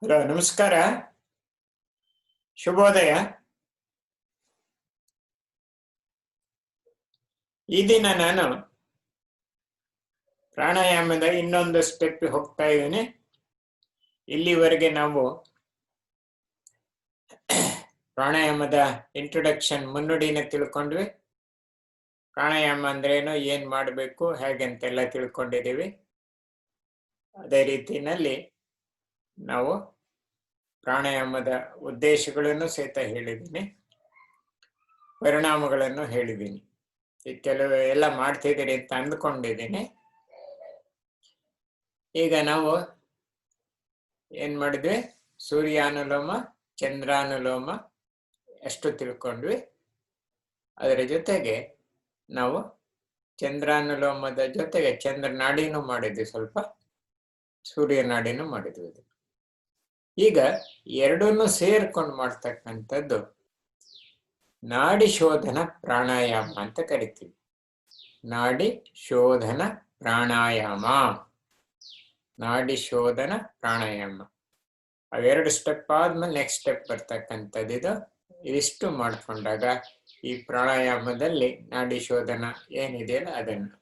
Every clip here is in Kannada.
ಹಲೋ, ನಮಸ್ಕಾರ, ಶುಭೋದಯ. ಈ ದಿನ ನಾನು ಪ್ರಾಣಾಯಾಮದ ಇನ್ನೊಂದು ಸ್ಟೆಪ್ ಹೋಗ್ತಾ ಇದ್ದೇನೆ. ಇಲ್ಲಿವರೆಗೆ ನಾವು ಪ್ರಾಣಾಯಾಮದ ಇಂಟ್ರೊಡಕ್ಷನ್ ಮುನ್ನುಡಿನ ತಿಳ್ಕೊಂಡ್ವಿ. ಪ್ರಾಣಾಯಾಮ ಅಂದ್ರೇನು, ಏನ್ ಮಾಡಬೇಕು, ಹೇಗಂತೆಲ್ಲ ತಿಳ್ಕೊಂಡಿದ್ದೀವಿ. ಅದೇ ರೀತಿಯಲ್ಲಿ ನಾವು ಪ್ರಾಣಾಯಾಮದ ಉದ್ದೇಶಗಳನ್ನು ಸಹಿತ ಹೇಳಿದ್ದೀನಿ, ಪರಿಣಾಮಗಳನ್ನು ಹೇಳಿದ್ದೀನಿ. ಕೆಲವು ಎಲ್ಲ ಮಾಡ್ತಿದ್ದೀರಿ ಅಂತ ಅಂದ್ಕೊಂಡಿದ್ದೀನಿ. ಈಗ ನಾವು ಏನ್ ಮಾಡಿದ್ವಿ, ಸೂರ್ಯಾನುಲೋಮ, ಚಂದ್ರಾನುಲೋಮ ಎಷ್ಟು ತಿಳ್ಕೊಂಡ್ವಿ. ಅದರ ಜೊತೆಗೆ ನಾವು ಚಂದ್ರಾನುಲೋಮದ ಜೊತೆಗೆ ಚಂದ್ರನಾಡಿನೂ ಮಾಡಿದ್ವಿ, ಸ್ವಲ್ಪ ಸೂರ್ಯನಾಡಿನೂ ಮಾಡಿದ್ವಿ. ಈಗ ಎರಡನ್ನೂ ಸೇರ್ಕೊಂಡು ಮಾಡ್ತಕ್ಕಂಥದ್ದು ನಾಡಿ ಶೋಧನ ಪ್ರಾಣಾಯಾಮ ಅಂತ ಕರಿತೀವಿ. ನಾಡಿ ಶೋಧನ ಪ್ರಾಣಾಯಾಮ, ನಾಡಿ ಶೋಧನ ಪ್ರಾಣಾಯಾಮ. ಅವೆರಡು ಸ್ಟೆಪ್ ಆದ್ಮೇಲೆ ನೆಕ್ಸ್ಟ್ ಸ್ಟೆಪ್ ಬರ್ತಕ್ಕಂಥದ್ದು. ಇದಿಷ್ಟು ಮಾಡ್ಕೊಂಡಾಗ ಈ ಪ್ರಾಣಾಯಾಮದಲ್ಲಿ ನಾಡಿ ಶೋಧನ ಏನಿದೆಯಲ್ಲ ಅದನ್ನು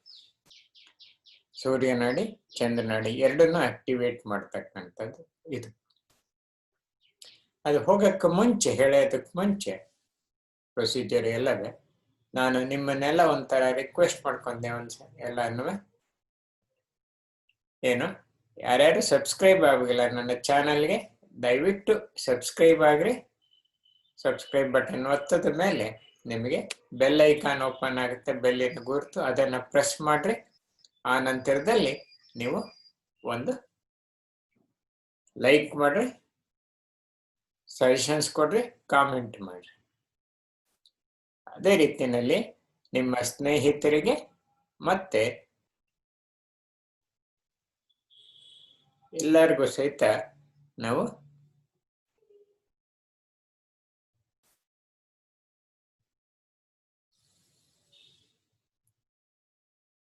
ಸೂರ್ಯನಾಡಿ, ಚಂದ್ರನಾಡಿ ಎರಡನ್ನೂ ಆಕ್ಟಿವೇಟ್ ಮಾಡ್ತಕ್ಕಂಥದ್ದು ಇದು. ಅದು ಹೋಗಕ್ಕೆ ಮುಂಚೆ, ಹೇಳೋದಕ್ಕೆ ಮುಂಚೆ ಪ್ರೊಸೀಜರ್ ಎಲ್ಲವೇ ನಾನು ನಿಮ್ಮನ್ನೆಲ್ಲ ಒಂಥರ ರಿಕ್ವೆಸ್ಟ್ ಮಾಡ್ಕೊಂಡೆ. ಎಲ್ಲನೂ ಏನು, ಯಾರ್ಯಾರು ಸಬ್ಸ್ಕ್ರೈಬ್ ಆಗಿಲ್ಲ ನನ್ನ ಚಾನಲ್ಗೆ, ದಯವಿಟ್ಟು ಸಬ್ಸ್ಕ್ರೈಬ್ ಆಗ್ರಿ. ಸಬ್ಸ್ಕ್ರೈಬ್ ಬಟನ್ ಒತ್ತದ ಮೇಲೆ ನಿಮಗೆ ಬೆಲ್ ಐಕಾನ್ ಓಪನ್ ಆಗುತ್ತೆ, ಬೆಲ್ಲಿನ ಗುರುತು, ಅದನ್ನು ಪ್ರೆಸ್ ಮಾಡ್ರಿ. ಆ ನಂತರದಲ್ಲಿ ನೀವು ಒಂದು ಲೈಕ್ ಮಾಡ್ರಿ, ಸಜೆಷನ್ಸ್ ಕೊಡ್ರಿ, ಕಾಮೆಂಟ್ ಮಾಡ್ರಿ. ಅದೇ ರೀತಿಯಲ್ಲಿ ನಿಮ್ಮ ಸ್ನೇಹಿತರಿಗೆ ಮತ್ತೆ ಎಲ್ಲರಿಗೂ ಸಹಿತ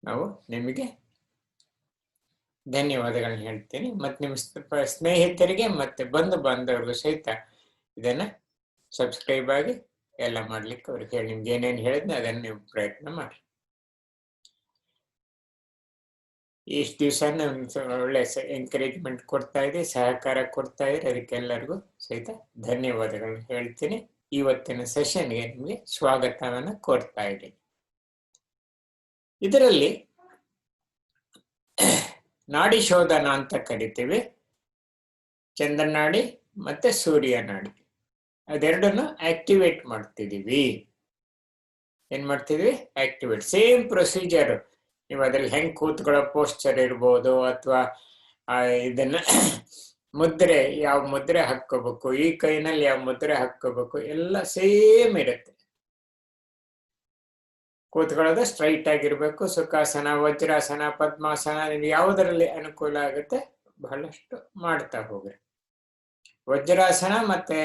ನಾವು ನಿಮಗೆ ಧನ್ಯವಾದಗಳನ್ನ ಹೇಳ್ತೀನಿ. ಮತ್ತೆ ನಿಮ್ಮ ಸ್ನೇಹಿತರಿಗೆ ಮತ್ತೆ ಬಂಧು ಬಾಂಧವರಿಗೂ ಸಹಿತ ಇದನ್ನ ಸಬ್ಸ್ಕ್ರೈಬ್ ಆಗಿ ಎಲ್ಲ ಮಾಡ್ಲಿಕ್ಕೆ ಅವ್ರಿಗೆ ಹೇಳಿ. ನಿಮ್ಗೆ ಏನೇನು ಹೇಳಿದ್ನ ಅದನ್ನ ನೀವು ಪ್ರಯತ್ನ ಮಾಡಿ. ಇಷ್ಟು ದಿವಸ ಒಳ್ಳೆ ಎಂಕರೇಜ್ಮೆಂಟ್ ಕೊಡ್ತಾ ಇದೆ, ಸಹಕಾರ ಕೊಡ್ತಾ ಇದ್ರೆ ಅದಕ್ಕೆಲ್ಲರಿಗೂ ಸಹಿತ ಧನ್ಯವಾದಗಳನ್ನ ಹೇಳ್ತೀನಿ. ಇವತ್ತಿನ ಸೆಷನ್ಗೆ ನಿಮಗೆ ಸ್ವಾಗತವನ್ನು ಕೋರ್ತಾ ಇದ್ದೀನಿ. ಇದರಲ್ಲಿ ನಾಡಿ ಶೋಧನ ಅಂತ ಕರಿತೀವಿ. ಚಂದ್ರನಾಡಿ ಮತ್ತೆ ಸೂರ್ಯನಾಡಿ ಅದೆರಡನ್ನು ಆಕ್ಟಿವೇಟ್ ಮಾಡ್ತಿದೀವಿ. ಏನ್ ಮಾಡ್ತಿದ್ವಿ, ಆಕ್ಟಿವೇಟ್. Same procedure. ನೀವು ಅದ್ರಲ್ಲಿ ಹೆಂಗ್ ಕೂತ್ಕೊಳ್ಳೋ ಪೋಸ್ಚರ್ ಇರ್ಬೋದು, ಅಥವಾ ಇದನ್ನ ಮುದ್ರೆ, ಯಾವ ಮುದ್ರೆ ಹಾಕೋಬೇಕು, ಈ ಕೈನಲ್ಲಿ ಯಾವ ಮುದ್ರೆ ಹಾಕೋಬೇಕು, ಎಲ್ಲ ಸೇಮ್ ಇರುತ್ತೆ. ಕೂತ್ಕೊಳ್ಳೋದು ಸ್ಟ್ರೈಟ್ ಆಗಿರ್ಬೇಕು. ಸುಖಾಸನ, ವಜ್ರಾಸನ, ಪದ್ಮಾಸನ, ಯಾವುದರಲ್ಲಿ ಅನುಕೂಲ ಆಗುತ್ತೆ ಬಹಳಷ್ಟು ಮಾಡ್ತಾ ಹೋಗ್ರಿ. ವಜ್ರಾಸನ ಮತ್ತೆ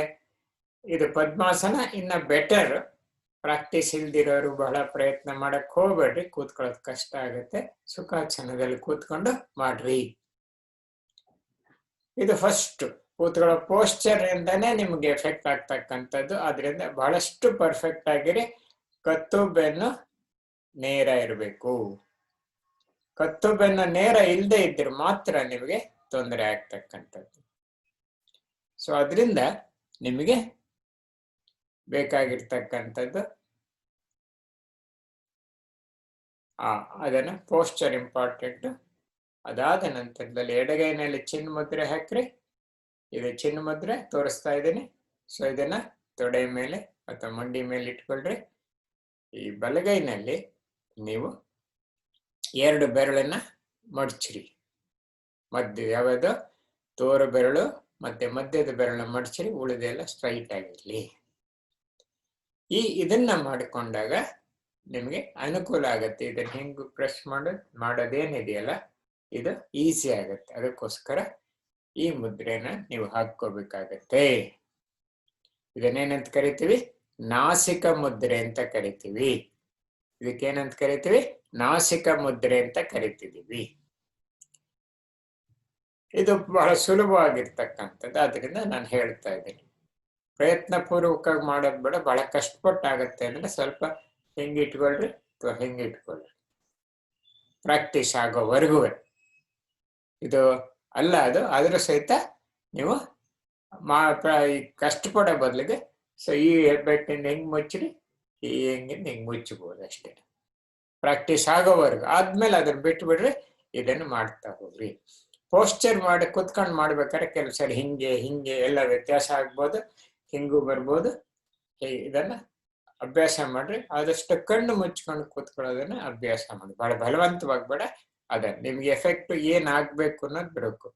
ಇದು ಪದ್ಮಾಸನ ಇನ್ನ ಬೆಟರ್. ಪ್ರಾಕ್ಟೀಸ್ ಇಲ್ದಿರೋರು ಬಹಳ ಪ್ರಯತ್ನ ಮಾಡಕ್ ಹೋಗ್ಬೇಡ್ರಿ, ಕೂತ್ಕೊಳ್ಳೋದು ಕಷ್ಟ ಆಗುತ್ತೆ. ಸುಖಾಸನದಲ್ಲಿ ಕೂತ್ಕೊಂಡು ಮಾಡ್ರಿ. ಇದು ಫಸ್ಟ್ ಕೂತ್ಕೊಳ್ಳೋ ಪೋಸ್ಚರ್ ಇಂದಾನೆ ನಿಮ್ಗೆ ಎಫೆಕ್ಟ್ ಆಗ್ತಕ್ಕಂಥದ್ದು. ಆದ್ರಿಂದ ಬಹಳಷ್ಟು ಪರ್ಫೆಕ್ಟ್ ಆಗಿರಿ. ಕತ್ತು ಬೆನ್ನು ನೇರ ಇರಬೇಕು. ಕತ್ತು ಬೆನ್ನು ನೇರ ಇಲ್ಲದೆ ಇದ್ರೆ ಮಾತ್ರ ನಿಮಗೆ ತೊಂದರೆ ಆಗ್ತಕ್ಕಂಥದ್ದು. ಸೊ ಅದರಿಂದ ನಿಮಗೆ ಬೇಕಾಗಿರ್ತಕ್ಕಂಥದ್ದು ಅದನ್ನ ಪೋಸ್ಚರ್ ಇಂಪಾರ್ಟೆಂಟ್. ಅದಾದ ನಂತರದಲ್ಲಿ ಎಡಗೈನಲ್ಲಿ ಚಿನ್ನ ಮುದ್ರೆ ಹಾಕ್ರಿ. ಇದು ಚಿನ್ನ ಮುದ್ರೆ ತೋರಿಸ್ತಾ ಇದ್ದೀನಿ. ಸೊ ಇದನ್ನ ತೊಡೆ ಮೇಲೆ ಅಥವಾ ಮಂಡಿ ಮೇಲೆ ಇಟ್ಕೊಳ್ರಿ. ಈ ಬಲಗೈನಲ್ಲಿ ನೀವು ಎರಡು ಬೆರಳನ್ನ ಮಡಚ್ರಿ. ಮಧ್ಯ ಯಾವುದು ತೋರು ಬೆರಳು ಮತ್ತೆ ಮಧ್ಯದ ಬೆರಳನ್ನ ಮಡಚ್ರಿ. ಉಳಿದೆಲ್ಲ ಸ್ಟ್ರೈಟ್ ಆಗಿರ್ಲಿ. ಇದನ್ನ ಮಾಡಿಕೊಂಡಾಗ ನಿಮಗೆ ಅನುಕೂಲ ಆಗತ್ತೆ. ಇದನ್ನ ಹೆಂಗ್ ಪ್ರೆಸ್ ಮಾಡೋದೇನಿದೆಯಲ್ಲ ಇದು ಈಸಿ ಆಗತ್ತೆ. ಅದಕ್ಕೋಸ್ಕರ ಈ ಮುದ್ರೆನ ನೀವು ಹಾಕೋಬೇಕಾಗತ್ತೆ. ಇದನ್ನೇನಂತ ಕರಿತೀವಿ, ನಾಸಿಕ ಮುದ್ರೆ ಅಂತ ಕರಿತೀವಿ. ಇದಕ್ಕೇನಂತ ಕರಿತೀವಿ, ನಾಸಿಕ ಮುದ್ರೆ ಅಂತ ಕರಿತಿದೀವಿ. ಇದು ಬಹಳ ಸುಲಭವಾಗಿರ್ತಕ್ಕಂಥದ್ದು. ಆದ್ರಿಂದ ನಾನು ಹೇಳ್ತಾ ಇದ್ದೀನಿ, ಪ್ರಯತ್ನ ಪೂರ್ವಕವಾಗಿ ಮಾಡೋದು ಬೇಡ, ಬಹಳ ಕಷ್ಟಪಟ್ಟಾಗತ್ತೆ ಅಂದ್ರೆ ಸ್ವಲ್ಪ ಹಿಂಗಿಟ್ಕೊಳ್ರಿ ಅಥವಾ ಹಿಂಗಿಟ್ಕೊಳ್ರಿ, ಪ್ರಾಕ್ಟೀಸ್ ಆಗೋವರೆಗೂ. ಇದು ಅಲ್ಲ ಅದು, ಆದ್ರೂ ಸಹಿತ ನೀವು ಕಷ್ಟಪಡೋ ಬದಲಿಗೆ ಸೊ ಈ ಹೆಬ್ಬೆಟ್ಟಿಂದ ಹೆಂಗ್ ಮುಚ್ಚ್ರಿ, ಈ ಹೆಂಗಿಂದ ಹಿಂಗ್ ಮುಚ್ಚಬಹುದು ಅಷ್ಟೇ. ಪ್ರಾಕ್ಟೀಸ್ ಆಗೋವರೆಗೂ. ಆದ್ಮೇಲೆ ಅದನ್ನ ಬಿಟ್ಟು ಬಿಡ್ರಿ, ಇದನ್ನು ಮಾಡ್ತಾ ಹೋಗ್ರಿ. ಪೋಸ್ಚರ್ ಮಾಡಿ ಕುತ್ಕೊಂಡು ಮಾಡ್ಬೇಕಾದ್ರೆ ಕೆಲವು ಸರಿ ಹಿಂಗೆ ಹಿಂಗೆ ಎಲ್ಲ ವ್ಯತ್ಯಾಸ ಆಗ್ಬೋದು, ಹಿಂಗೂ ಬರ್ಬೋದು. ಇದನ್ನ ಅಭ್ಯಾಸ ಮಾಡ್ರಿ. ಆದಷ್ಟು ಕಣ್ಣು ಮುಚ್ಕೊಂಡು ಕೂತ್ಕೊಳ್ಳೋದನ್ನ ಅಭ್ಯಾಸ ಮಾಡಿ, ಬಹಳ ಬಲವಂತವಾಗ್ಬೇಡ. ಅದ ನಿಮ್ಗೆ ಎಫೆಕ್ಟ್ ಏನ್ ಆಗ್ಬೇಕು ಅನ್ನೋದು ಬರಬೇಕು.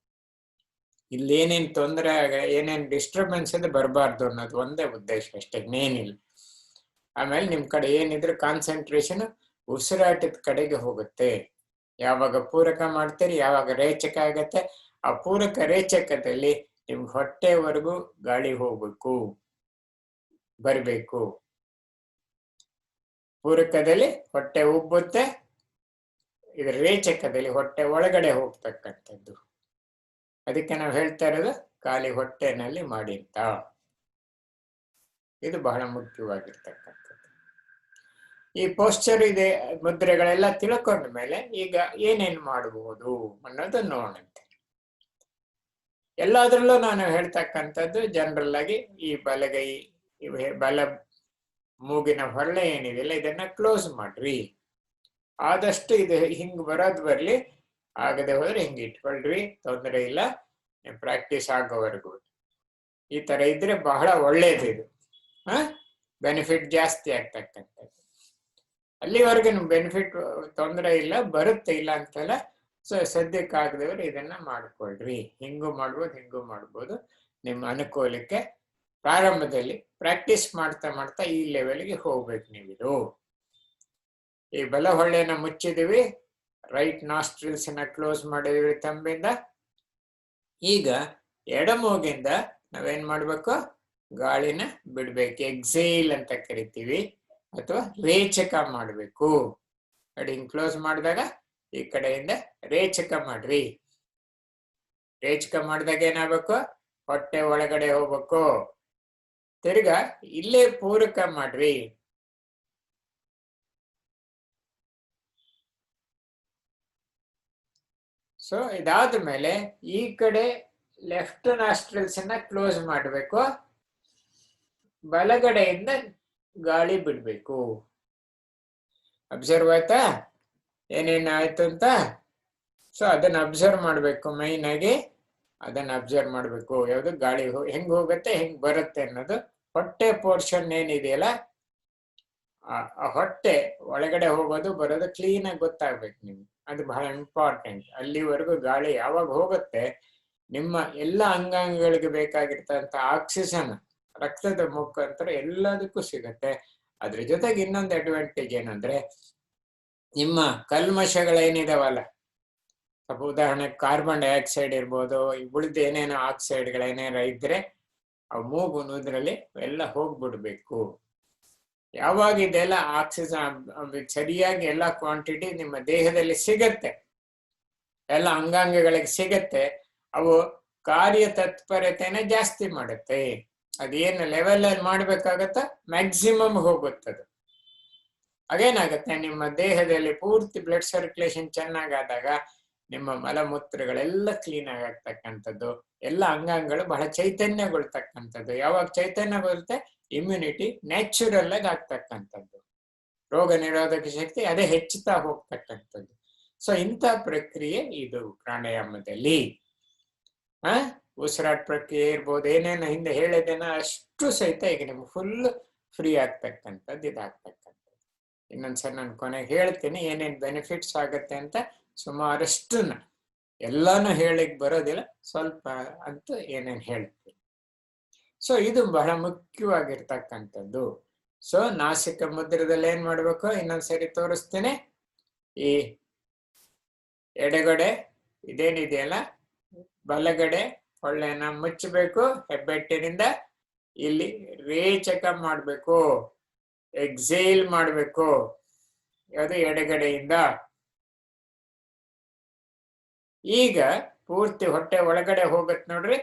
ಇಲ್ಲಿ ಏನೇನ್ ತೊಂದರೆ ಏನೇನ್ ಡಿಸ್ಟರ್ಬೆನ್ಸ್ ಇದೆ ಬರಬಾರ್ದು ಅನ್ನೋದು ಒಂದೇ ಉದ್ದೇಶ ಅಷ್ಟೇ, ಇನ್ನೇನಿಲ್ಲ. ಆಮೇಲೆ ನಿಮ್ ಕಡೆ ಏನಿದ್ರು ಕಾನ್ಸಂಟ್ರೇಷನ್ ಉಸಿರಾಟದ ಕಡೆಗೆ ಹೋಗುತ್ತೆ. ಯಾವಾಗ ಪೂರಕ ಮಾಡ್ತೀರಿ, ಯಾವಾಗ ರೇಚಕ ಆಗತ್ತೆ, ಆ ಪೂರಕ ರೇಚಕದಲ್ಲಿ ನಿಮ್ಗೆ ಹೊಟ್ಟೆವರೆಗೂ ಗಾಳಿ ಹೋಗ್ಬೇಕು, ಬರ್ಬೇಕು. ಪೂರಕದಲ್ಲಿ ಹೊಟ್ಟೆ ಉಬ್ಬುತ್ತೆ, ಇದು ರೇಚಕದಲ್ಲಿ ಹೊಟ್ಟೆ ಒಳಗಡೆ ಹೋಗ್ತಕ್ಕಂಥದ್ದು. ಅದಕ್ಕೆ ನಾವು ಹೇಳ್ತಾ ಇರೋದು ಖಾಲಿ ಹೊಟ್ಟೆನಲ್ಲಿ ಮಾಡಿ ಅಂತ. ಇದು ಬಹಳ ಮುಖ್ಯವಾಗಿರ್ತಕ್ಕಂಥದ್ದು. ಈ ಪೋಸ್ಚರ್ ಇದೆ, ಮುದ್ರೆಗಳೆಲ್ಲ ತಿಳ್ಕೊಂಡ ಮೇಲೆ ಈಗ ಏನೇನ್ ಮಾಡಬಹುದು ಅನ್ನೋದು ನೋಡಂತೆ. ಎಲ್ಲಾದ್ರಲ್ಲೂ ನಾನು ಹೇಳ್ತಕ್ಕಂಥದ್ದು ಜನರಲ್ ಆಗಿ ಈ ಬಲಗೈ, ಬಲ ಮೂಗಿನ ಹೊರಳೆ ಏನಿದೆಯಲ್ಲ ಇದನ್ನ ಕ್ಲೋಸ್ ಮಾಡ್ರಿ. ಆದಷ್ಟು ಇದು ಹಿಂಗ್ ಬರೋದ್ ಬರ್ಲಿ, ಆಗದೆ ಹೋದ್ರೆ ಹಿಂಗ್ ಇಟ್ಕೊಳ್ರಿ, ತೊಂದರೆ ಇಲ್ಲ. ಪ್ರಾಕ್ಟೀಸ್ ಆಗೋವರೆಗೂ ಈ ತರ ಇದ್ರೆ ಬಹಳ ಒಳ್ಳೇದು. ಇದು ಬೆನಿಫಿಟ್ ಜಾಸ್ತಿ ಆಗ್ತಕ್ಕಂಥದ್ದು. ಅಲ್ಲಿವರೆಗೆ ಬೆನಿಫಿಟ್ ತೊಂದರೆ ಇಲ್ಲ, ಬರುತ್ತೆ, ಇಲ್ಲ ಅಂತಲ್ಲ. ಸೊ ಸದ್ಯಕ್ಕಾಗದವ್ರು ಇದನ್ನ ಮಾಡ್ಕೊಳ್ರಿ. ಹಿಂಗೂ ಮಾಡ್ಬೋದು, ಹಿಂಗೂ ಮಾಡ್ಬೋದು, ನಿಮ್ಮ ಅನುಕೂಲಕ್ಕೆ. ಪ್ರಾರಂಭದಲ್ಲಿ ಪ್ರಾಕ್ಟೀಸ್ ಮಾಡ್ತಾ ಮಾಡ್ತಾ ಈ ಲೆವೆಲ್ಗೆ ಹೋಗ್ಬೇಕು ನೀವಿದು. ಈ ಬಲ ಹೊಳ್ಳೆನ ಮುಚ್ಚಿದೀವಿ, ರೈಟ್ ನಾಸ್ಟ್ರಿಲ್ಸ್ ನ ಕ್ಲೋಸ್ ಮಾಡಿದೀವಿ ತಂಬಿಂದ. ಈಗ ಎಡಮೂಗಿಂದ ನಾವೇನ್ ಮಾಡ್ಬೇಕು, ಗಾಳಿನ ಬಿಡ್ಬೇಕು, ಎಕ್ಸೇಲ್ ಅಂತ ಕರಿತೀವಿ, ಅಥವಾ ರೇಚಕ ಮಾಡ್ಬೇಕು. ನೋಡಿ, ಹಿಂಗ್ ಕ್ಲೋಸ್ ಮಾಡಿದಾಗ ಈ ಕಡೆಯಿಂದ ರೇಚಕ ಮಾಡ್ರಿ. ರೇಚಕ ಮಾಡಿದಾಗ ಏನಾಗಬೇಕು, ಹೊಟ್ಟೆ ಒಳಗಡೆ ಹೋಗ್ಬೇಕು. ತಿರ್ಗಾ ಇಲ್ಲೇ ಪೂರಕ ಮಾಡ್ರಿ. ಸೊ ಇದಾದ ಮೇಲೆ ಈ ಕಡೆ ಲೆಫ್ಟ್ ನಾಸ್ಟ್ರಿಲ್ಸ್ ನ ಕ್ಲೋಸ್ ಮಾಡಬೇಕು, ಬಲಗಡೆಯಿಂದ ಗಾಳಿ ಬಿಡ್ಬೇಕು. ಅಬ್ಸರ್ವ್ ಆಯ್ತಾ ಏನೇನಾಯ್ತು ಅಂತ? ಸೊ ಅದನ್ನ ಅಬ್ಸರ್ವ್ ಮಾಡ್ಬೇಕು, ಮೈನ್ ಆಗಿ ಅದನ್ನ ಅಬ್ಸರ್ವ್ ಮಾಡ್ಬೇಕು. ಯಾವ್ದು ಗಾಳಿ ಹೆಂಗ್ ಹೋಗುತ್ತೆ, ಹೆಂಗ್ ಬರುತ್ತೆ ಅನ್ನೋದು. ಹೊಟ್ಟೆ ಪೋರ್ಷನ್ ಏನಿದೆಯಲ್ಲ, ಆ ಹೊಟ್ಟೆ ಒಳಗಡೆ ಹೋಗೋದು ಬರೋದು ಕ್ಲೀನ್ ಆಗಿ ಗೊತ್ತಾಗ್ಬೇಕು ನಿಮ್ಗೆ. ಅದು ಬಹಳ ಇಂಪಾರ್ಟೆಂಟ್. ಅಲ್ಲಿವರೆಗೂ ಗಾಳಿ ಯಾವಾಗ ಹೋಗುತ್ತೆ, ನಿಮ್ಮ ಎಲ್ಲ ಅಂಗಾಂಗಗಳಿಗೆ ಬೇಕಾಗಿರ್ತಂತ ಆಕ್ಸಿಜನ್ ರಕ್ತದ ಮುಖಾಂತರ ಎಲ್ಲದಕ್ಕೂ ಸಿಗತ್ತೆ. ಅದ್ರ ಜೊತೆಗೆ ಇನ್ನೊಂದು ಅಡ್ವಾಂಟೇಜ್ ಏನಂದ್ರೆ, ನಿಮ್ಮ ಕಲ್ಮಶಗಳೇನಿದಾವಲ್ಲ, ಸ್ವಲ್ಪ ಉದಾಹರಣೆ ಕಾರ್ಬನ್ ಡೈಆಕ್ಸೈಡ್ ಇರ್ಬೋದು, ಉಳಿದ ಏನೇನೋ ಆಕ್ಸೈಡ್ಗಳೇನೇನೋ ಇದ್ರೆ ಅವು ಮೂಗು ನುದ್ರಲ್ಲಿ ಎಲ್ಲ ಹೋಗ್ಬಿಡ್ಬೇಕು. ಯಾವಾಗ ಇದೆಲ್ಲ ಆಕ್ಸಿಜನ್ ಸರಿಯಾಗಿ ಎಲ್ಲ ಕ್ವಾಂಟಿಟಿ ನಿಮ್ಮ ದೇಹದಲ್ಲಿ ಸಿಗತ್ತೆ, ಎಲ್ಲ ಅಂಗಾಂಗಗಳಿಗೆ ಸಿಗತ್ತೆ, ಅವು ಕಾರ್ಯತತ್ಪರತೆನ ಜಾಸ್ತಿ ಮಾಡುತ್ತೆ. ಅದೇನು ಲೆವೆಲ್ ಅಲ್ಲಿ ಮಾಡ್ಬೇಕಾಗತ್ತ ಮ್ಯಾಕ್ಸಿಮಮ್ ಹೋಗುತ್ತದು. ಅದೇನಾಗತ್ತೆ, ನಿಮ್ಮ ದೇಹದಲ್ಲಿ ಪೂರ್ತಿ ಬ್ಲಡ್ ಸರ್ಕ್ಯುಲೇಷನ್ ಚೆನ್ನಾಗಾದಾಗ ನಿಮ್ಮ ಮಲಮೂತ್ರಗಳೆಲ್ಲ ಕ್ಲೀನ್ ಆಗ್ತಕ್ಕಂಥದ್ದು, ಎಲ್ಲ ಅಂಗಾಂಗಗಳು ಬಹಳ ಚೈತನ್ಯಗೊಳ್ತಕ್ಕಂಥದ್ದು. ಯಾವಾಗ ಚೈತನ್ಯಗೊಳ್ಳುತ್ತೆ, ಇಮ್ಯುನಿಟಿ ನ್ಯಾಚುರಲ್ ಆಗಿ ಆಗ್ತಕ್ಕಂಥದ್ದು, ರೋಗ ನಿರೋಧಕ ಶಕ್ತಿ ಅದೇ ಹೆಚ್ಚುತ್ತಾ ಹೋಗ್ತಕ್ಕಂಥದ್ದು. ಸೊ ಇಂಥ ಪ್ರಕ್ರಿಯೆ ಇದು ಪ್ರಾಣಾಯಾಮದಲ್ಲಿ. ಉಸಿರಾಟ ಪ್ರಕ್ರಿಯೆ ಇರ್ಬೋದು, ಏನೇನು ಹಿಂದೆ ಹೇಳಿದ್ದೇನ ಅಷ್ಟು ಸಹಿತ ಈಗ ನಿಮ್ಗೆ ಫುಲ್ ಫ್ರೀ ಆಗ್ತಕ್ಕಂಥದ್ದು, ಇದಾಗ್ತಕ್ಕಂಥದ್ದು. ಇನ್ನೊಂದ್ಸರಿ ನಾನು ಕೊನೆಗೆ ಹೇಳ್ತೀನಿ ಏನೇನ್ ಬೆನಿಫಿಟ್ಸ್ ಆಗತ್ತೆ ಅಂತ. ಸುಮಾರಷ್ಟನ್ನ ಎಲ್ಲಾನು ಹೇಳಿಕ್ ಬರೋದಿಲ್ಲ, ಸ್ವಲ್ಪ ಅಂತ ಏನೇನ್ ಹೇಳ್ತೀನಿ. ಸೊ ಇದು ಬಹಳ ಮುಖ್ಯವಾಗಿರ್ತಕ್ಕಂಥದ್ದು. ಸೊ ನಾಸಿಕ ಮುದ್ರದಲ್ಲಿ ಏನ್ ಮಾಡ್ಬೇಕು ಇನ್ನೊಂದ್ಸರಿ ತೋರಿಸ್ತೇನೆ. ಈ ಎಡಗಡೆ ಇದೇನಿದೆಯಲ್ಲ, ಬಲಗಡೆ ಹೊಳ್ಳೆನ ಮುಚ್ಚಬೇಕು ಹೆಬ್ಬೆಟ್ಟಿನಿಂದ. ಇಲ್ಲಿ ರೇಚಕ ಮಾಡ್ಬೇಕು, ಎಕ್ಸೇಲ್ ಮಾಡ್ಬೇಕು. ಯಾವುದು? ಎಡಗಡೆಯಿಂದ. ಈಗ ಪೂರ್ತಿ ಹೊಟ್ಟೆ ಒಳಗಡೆ ಹೋಗತ್ ನೋಡ್ರಿ.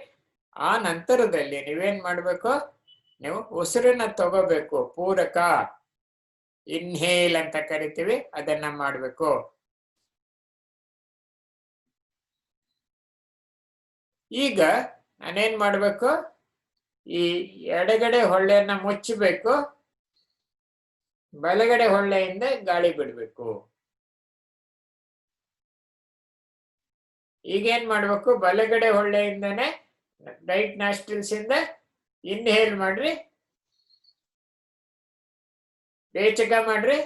ಆ ನಂತರದಲ್ಲಿ ನೀವೇನ್ ಮಾಡ್ಬೇಕು, ನೀವು ಉಸಿರನ್ನ ತಗೋಬೇಕು. ಪೂರಕ ಇನ್ಹೇಲ್ ಅಂತ ಕರಿತೀವಿ, ಅದನ್ನ ಮಾಡ್ಬೇಕು. ಈಗ ನಾನೇನ್ ಮಾಡ್ಬೇಕು, ಈ ಎಡಗಡೆ ಹೊಳ್ಳೆಯನ್ನ ಮುಚ್ಚಬೇಕು, ಬಲಗಡೆ ಹೊಳ್ಳೆಯಿಂದ ಗಾಳಿ ಬಿಡ್ಬೇಕು. ಈಗೇನ್ ಮಾಡ್ಬೇಕು, ಬಲಗಡೆ ಹೊಳ್ಳೆಯಿಂದನೇ ರೈಟ್ ನಾಸ್ಟ್ರಿಲ್ಸ್ ಇಂದ ಇನ್ಹೇಲ್ ಮಾಡ್ರಿ, ರೇಚಕ ಮಾಡ್ರಿ,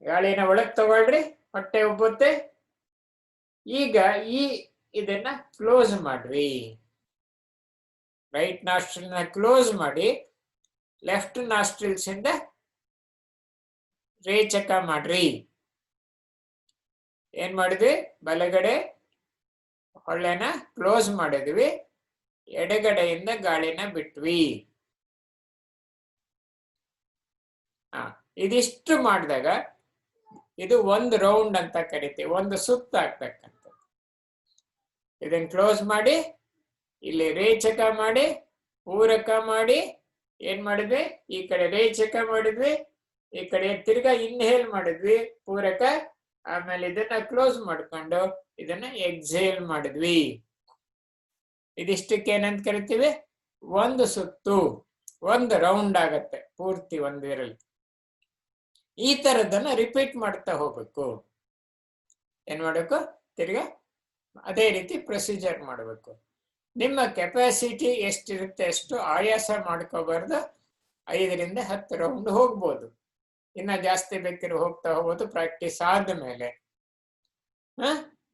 ಗಾಳಿನ ಒಳಗ್ ತಗೊಳ್ರಿ, ಹೊಟ್ಟೆ ಉಬ್ಬುತ್ತೆ. ಈಗ ಇದನ್ನ ಕ್ಲೋಸ್ ಮಾಡ್ರಿ, ರೈಟ್ ನಾಸ್ಟ್ರಿಲ್ ನ ಕ್ಲೋಸ್ ಮಾಡಿ, ಲೆಫ್ಟ್ ನಾಸ್ಟ್ರಿಲ್ಸ್ ಇಂದ ರೇಚಕ ಮಾಡ್ರಿ. ಏನ್ ಮಾಡಿದ್ವಿ, ಬಲಗಡೆ ಹೊಳ್ಳೆನ ಕ್ಲೋಸ್ ಮಾಡಿದ್ವಿ, ಎಡಗಡೆಯಿಂದ ಗಾಳಿನ ಬಿಟ್ವಿ. ಇದಿಷ್ಟು ಮಾಡಿದಾಗ ಇದು ಒಂದು ರೌಂಡ್ ಅಂತ ಕರಿತೀವಿ, ಒಂದು ಸುತ್ತ ಆಗ್ತಕ್ಕಂಥದ್ದು. ಇದನ್ನ ಕ್ಲೋಸ್ ಮಾಡಿ, ಇಲ್ಲಿ ರೇಚಕ ಮಾಡಿ, ಪೂರಕ ಮಾಡಿ, ಏನ್ ಮಾಡಿದ್ವಿ, ಈ ಕಡೆ ರೇಚಕ ಮಾಡಿದ್ವಿ, ಈ ಕಡೆ ತಿರ್ಗಾ ಇನ್ಹೇಲ್ ಮಾಡಿದ್ವಿ ಪೂರಕ, ಆಮೇಲೆ ಇದನ್ನ ಕ್ಲೋಸ್ ಮಾಡ್ಕೊಂಡು ಇದನ್ನ ಎಕ್ಸೇಲ್ ಮಾಡಿದ್ವಿ. ಇದಿಷ್ಟಕ್ಕೆ ಏನಂತ ಕರಿತೀವಿ, ಒಂದು ಸುತ್ತು, ಒಂದು ರೌಂಡ್ ಆಗತ್ತೆ ಪೂರ್ತಿ ಒಂದು ವಿರಲ್. ಈ ತರದನ್ನ ರಿಪೀಟ್ ಮಾಡ್ತಾ ಹೋಗ್ಬೇಕು. ಏನ್ ಮಾಡ್ಬೇಕು, ತಿರ್ಗಾ ಅದೇ ರೀತಿ ಪ್ರೊಸೀಜರ್ ಮಾಡಬೇಕು. ನಿಮ್ಮ ಕೆಪಾಸಿಟಿ ಎಷ್ಟಿರುತ್ತೆ ಅಷ್ಟು ಆಯಾಸ ಮಾಡ್ಕೋಬಾರ್ದು. 5ರಿಂದ 10 ರೌಂಡ್ ಹೋಗ್ಬೋದು, ಇನ್ನ ಜಾಸ್ತಿ ಬೇಕಿರೋ ಹೋಗ್ತಾ ಹೋಗ್ಬೋದು ಪ್ರಾಕ್ಟೀಸ್ ಆದ್ಮೇಲೆ.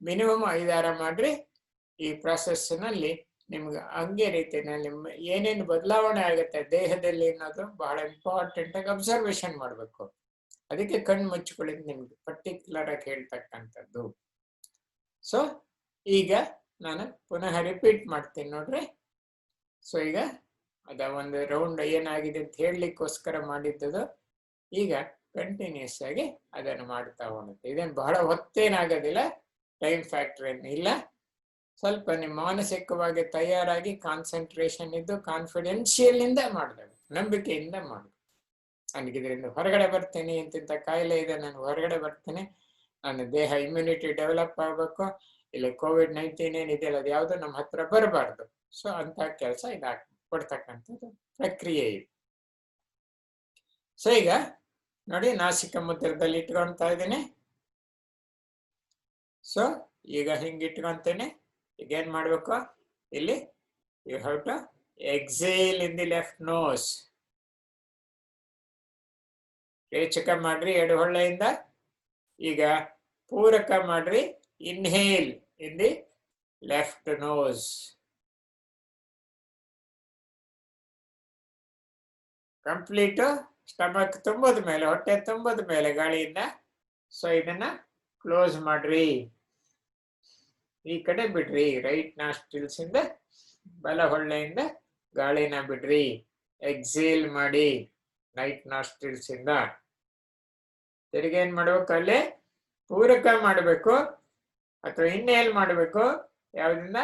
ಮಿನಿಮಮ್ 5-6 ಮಾಡ್ರಿ. ಈ ಪ್ರಾಸೆಸ್ ನಲ್ಲಿ ನಿಮ್ಗೆ ಹಂಗೆ ರೀತಿಯಲ್ಲಿ ಏನೇನು ಬದಲಾವಣೆ ಆಗುತ್ತೆ ದೇಹದಲ್ಲಿ ಅನ್ನೋದು ಬಹಳ ಇಂಪಾರ್ಟೆಂಟ್ ಆಗಿ ಅಬ್ಸರ್ವೇಷನ್ ಮಾಡ್ಬೇಕು. ಅದಕ್ಕೆ ಕಣ್ಣು ಮುಚ್ಕೊಳ್ಳಿದ್ ನಿಮ್ಗೆ ಪರ್ಟಿಕ್ಯುಲರ್ ಆಗಿ ಹೇಳ್ತಕ್ಕಂಥದ್ದು. ಸೊ ಈಗ ನಾನು ಪುನಃ ರಿಪೀಟ್ ಮಾಡ್ತೀನಿ ನೋಡ್ರಿ. ಸೊ ಈಗ ಅದ ಒಂದು ರೌಂಡ್ ಏನಾಗಿದೆ ಅಂತ ಹೇಳಲಿಕ್ಕೋಸ್ಕರ ಮಾಡಿದ್ದು. ಈಗ ಕಂಟಿನ್ಯೂಸ್ ಆಗಿ ಅದನ್ನು ಮಾಡ್ತಾ ಹೋಗುತ್ತೆ. ಇದೇನು ಬಹಳ ಹೊತ್ತೇನಾಗೋದಿಲ್ಲ, ಟೈಮ್ ಫ್ಯಾಕ್ಟರ್ ಏನಿಲ್ಲ. ಸ್ವಲ್ಪ ನಿಮ್ಮ ಮಾನಸಿಕವಾಗಿ ತಯಾರಾಗಿ ಕಾನ್ಸಂಟ್ರೇಷನ್ ಇದ್ದು ಕಾನ್ಫಿಡೆನ್ಷಿಯಲ್ ಇಂದ ಮಾಡಿದಾಗ, ನಂಬಿಕೆಯಿಂದ ಮಾಡಿ. ನನಗೆ ಇದರಿಂದ ಹೊರಗಡೆ ಬರ್ತೀನಿ, ಇಂತಿಂತ ಕಾಯಿಲೆ ಇದೆ, ನಾನು ಹೊರಗಡೆ ಬರ್ತೀನಿ, ನನ್ನ ದೇಹ ಇಮ್ಯುನಿಟಿ ಡೆವಲಪ್ ಆಗಬೇಕು, ಇಲ್ಲ COVID-19 ಏನಿದೆಯಲ್ಲ ಅದು ಯಾವುದು ನಮ್ಮ ಹತ್ರ ಬರಬಾರ್ದು. ಸೊ ಅಂತ ಕೆಲಸ ಇದಾಗಿ ಕೊಡ್ತಕ್ಕಂಥದ್ದು ಪ್ರಕ್ರಿಯೆ ಇದೆ. ಸೊ ಈಗ ನೋಡಿ, ನಾಸಿಕ ಮುದ್ರದಲ್ಲಿ ಇಟ್ಕೊಂತ ಇದ್ದೀನಿ. ಸೊ ಈಗ ಹಿಂಗೆ ಇಟ್ಕೊಂತೇನೆ. ಈಗ ಏನ್ ಮಾಡ್ಬೇಕು, ಇಲ್ಲಿ you have to exhale in the left nose. ರೇಚಕ ಮಾಡ್ರಿ ಎಡ ಹೊಳ್ಳೆಯಿಂದ. ಈಗ ಪೂರಕ ಮಾಡ್ರಿ, inhale in the left nose. Complete stomach ತುಂಬದ ಮೇಲೆ, ಹೊಟ್ಟೆ ತುಂಬದ ಮೇಲೆ ಗಾಳಿಯಿಂದ. ಸೊ ಇದನ್ನ ಕ್ಲೋಸ್ ಮಾಡ್ರಿ, ಈ ಕಡೆ ಬಿಡ್ರಿ. ರೈಟ್ ನಾಸ್ಟ್ರಿಲ್ಸ್ ಇಂದ ಬಲ ಹೊಳ್ಳೆಯಿಂದ ಗಾಳಿನ ಬಿಡ್ರಿ, ಎಕ್ಸೇಲ್ ಮಾಡಿ ರೈಟ್ ನಾಸ್ಟ್ರಿಲ್ಸ್ ಇಂದ. ತಿರ್ಗಿ ಏನ್ ಮಾಡ್ಬೇಕು, ಅಲ್ಲಿ ಪೂರಕ ಮಾಡಬೇಕು ಅಥವಾ ಇನ್ಹೇಲ್ ಮಾಡಬೇಕು. ಯಾವ್ದಿಂದ,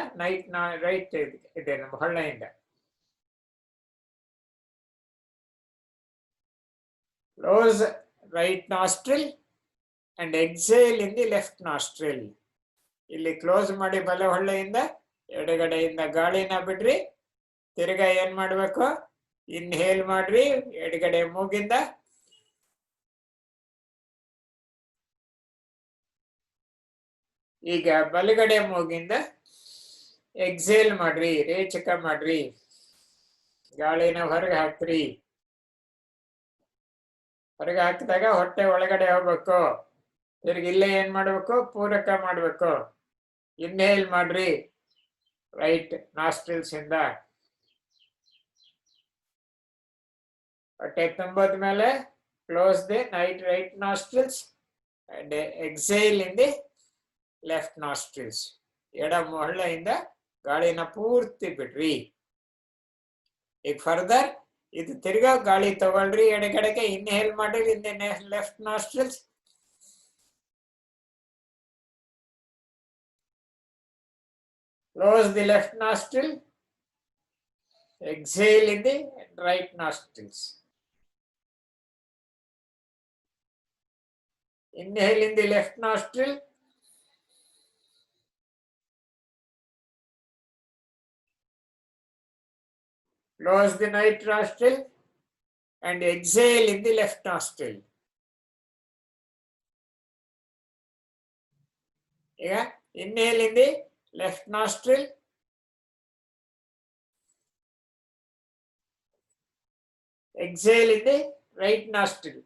ರೈಟ್ ಇದೆ ನಮ್ಮ ಹೊಳ್ಳೆಯಿಂದ. Close right nostril and exhale in the left nostril. ಇಲ್ಲಿ ಕ್ಲೋಸ್ ಮಾಡಿ ಬಲ ಹೊಳ್ಳೆಯಿಂದ, ಎಡಗಡೆಯಿಂದ ಗಾಳಿನ ಬಿಡ್ರಿ. ತಿರ್ಗಾ ಏನ್ ಮಾಡ್ಬೇಕು, ಇನ್ಹೇಲ್ ಮಾಡ್ರಿ ಎಡಗಡೆ ಮೂಗಿಂದ. ಈಗ ಬಲಗಡೆ ಮೂಗಿಂದ ಎಕ್ಸೇಲ್ ಮಾಡ್ರಿ, ರೇಚಕ ಮಾಡ್ರಿ, ಗಾಳಿನ ಹೊರಗೆ ಹಾಕ್ರಿ. ಹೊರಗೆ ಹಾಕಿದಾಗ ಹೊಟ್ಟೆ ಒಳಗಡೆ ಹೋಗ್ಬೇಕು. ತಿರ್ಗಿ ಇಲ್ಲೇ ಏನ್ ಮಾಡ್ಬೇಕು, ಪೂರಕ ಮಾಡ್ಬೇಕು. ಇನ್ಹೇಲ್ ಮಾಡ್ರಿ ರೈಟ್ ನಾಸ್ಟ್ರಿಲ್ಸ್ ಇಂದ. ಹೊಟ್ಟೆ ತುಂಬದ ಮೇಲೆ close the right nostrils and exhale in the left nostrils. ಎಡ ಹೊಳ್ಳೆಯಿಂದ ಗಾಳಿನ ಪೂರ್ತಿ ಬಿಡ್ರಿ. ಈಗ ಫರ್ದರ್ ಇದು ತಿರ್ಗಾ ಗಾಳಿ ತಗೊಳ್ರಿ ಎಡಗಡೆಗೆ, ಇನ್ಹೇಲ್ ಮಾಡ್ರಿ ಇನ್ the left nostrils. Close the left nostril. Exhale in the right nostrils. Inhale in the left nostril. Close the right nostril and exhale in the left nostril. Yeah, inhale in the left nostril. Exhale in the right nostril.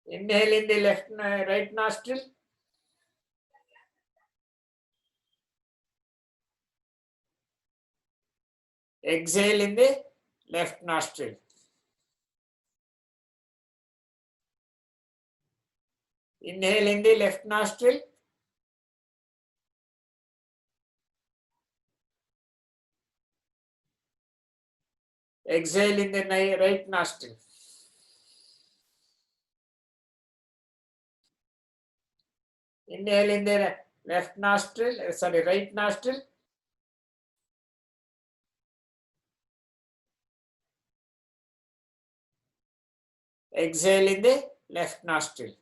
Inhale in the right nostril. Exhale in the left nostril. Inhale in the left nostril. Exhale in the right nostril. Inhale in the left nostril, right nostril. Exhale in the left nostril.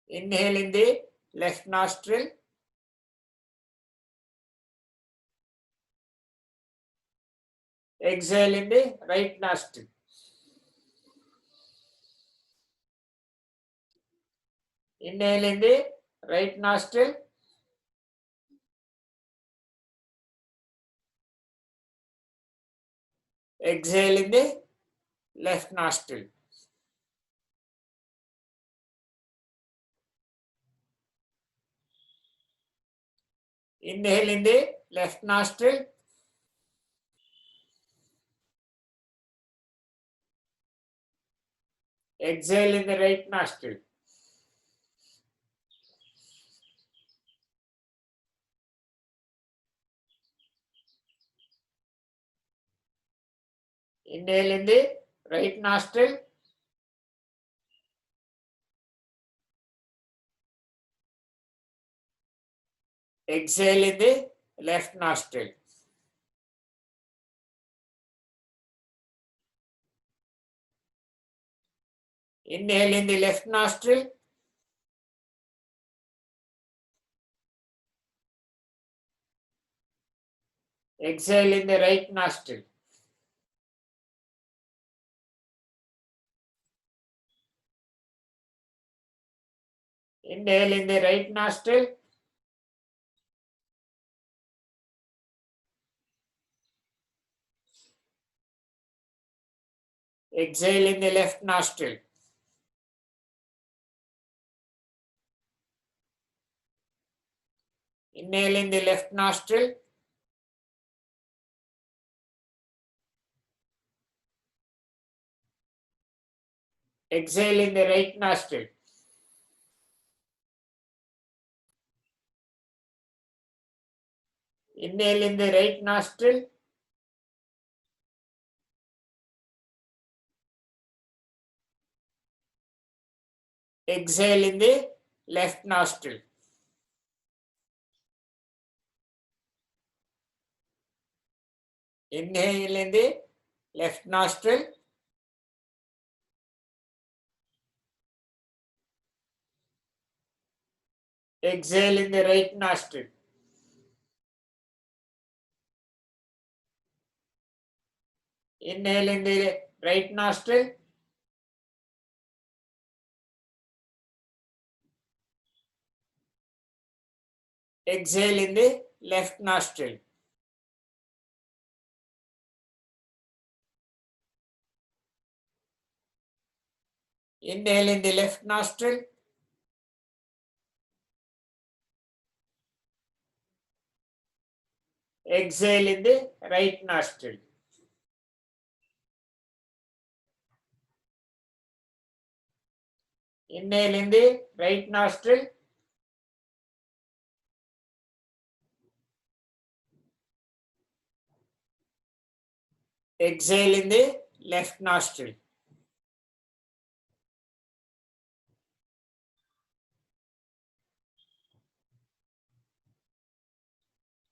Inhale in the left nostril. Exhale in the right nostril. Inhale in the right nostril. Exhale in the left nostril. Inhale in the left nostril. Exhale in the right nostril. Inhale in the right nostril. Exhale in the left nostril. Inhale in the left nostril. Exhale in the right nostril. Inhale in the right nostril. Exhale in the left nostril. Inhale in the left nostril. Exhale in the right nostril. Inhale in the right nostril. Exhale in the left nostril. Inhale in the left nostril. Exhale in the right nostril. Inhale in the right nostril. Exhale in the left nostril. Inhale in the left nostril. Exhale in the right nostril. Inhale in the right nostril. Exhale in the left nostril.